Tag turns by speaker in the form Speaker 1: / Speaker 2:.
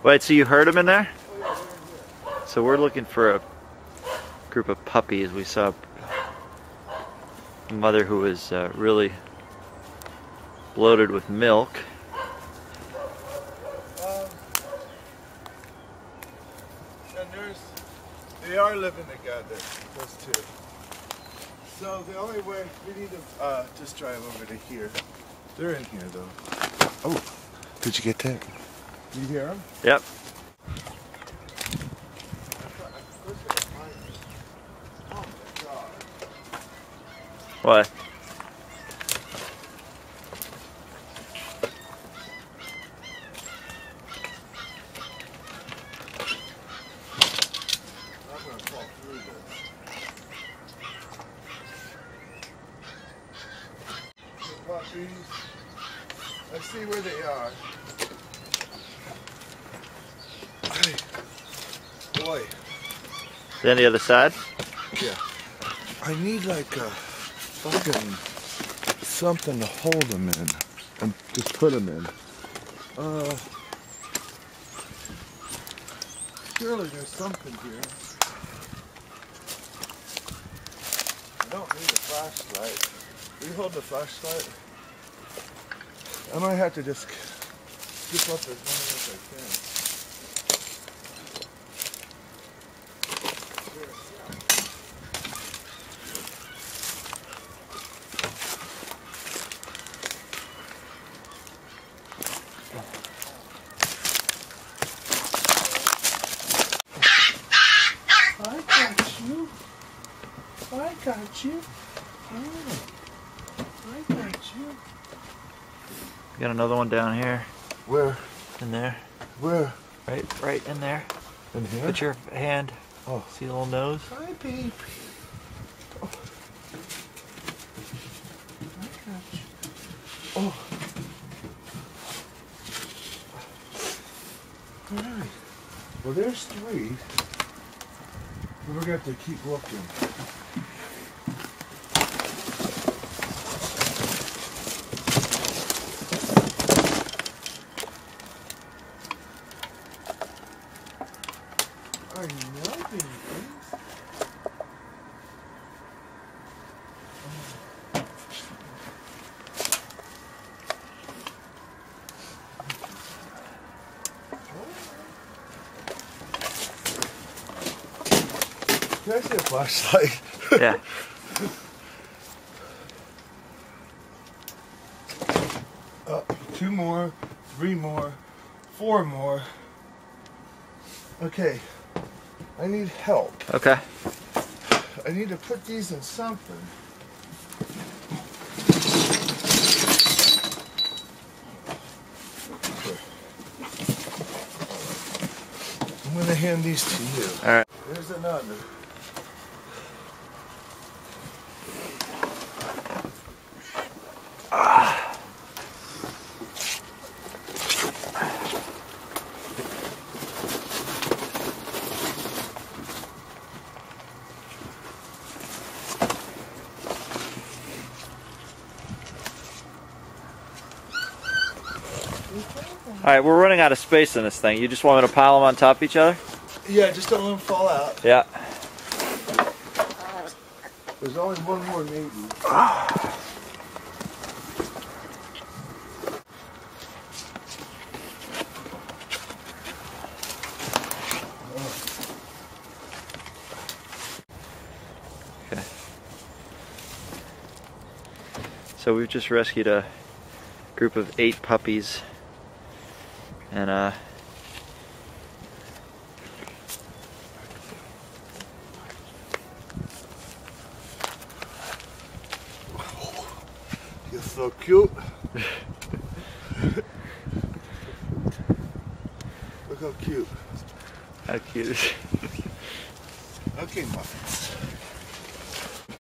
Speaker 1: Wait, so you heard them in there? So we're looking for a group of puppies. We saw a mother who was really bloated with milk.
Speaker 2: And they are living together, those two. So the only way, we need to just drive over to here. They're in here though. Oh, did you get that? You hear them?
Speaker 1: Yep. What?
Speaker 2: I'm gonna fall through this. The puppies. Let's see where they are. Hey. Boy.
Speaker 1: Then the other side?
Speaker 2: Yeah. I need like a fucking something to hold them in and just put them in. Surely there's something here. I don't need a flashlight. Will you hold the flashlight? I might have to just skip up as many as I can. I got you. Oh, I got you.
Speaker 1: Got another one down here.
Speaker 2: Where?
Speaker 1: In there.
Speaker 2: Where?
Speaker 1: Right in there.
Speaker 2: In here?
Speaker 1: Put your hand.
Speaker 2: Oh.
Speaker 1: See the little nose?
Speaker 2: Hi, baby. Oh. I got you. Oh. All right. Well, there's three. We're gonna have to keep looking. I know these things. Can I see a flashlight?
Speaker 1: Yeah.
Speaker 2: Two more, three more, four more. Okay, I need help.
Speaker 1: Okay.
Speaker 2: I need to put these in something. I'm gonna hand these to you.
Speaker 1: All right.
Speaker 2: There's another.
Speaker 1: Alright, we're running out of space in this thing. You just want me to pile them on top of each other?
Speaker 2: Yeah, just don't let them fall out.
Speaker 1: Yeah.
Speaker 2: There's only one more maybe.
Speaker 1: Okay. So we've just rescued a group of 8 puppies. And
Speaker 2: you're so cute. Look how cute.
Speaker 1: how cute is she?
Speaker 2: Okay, muffins.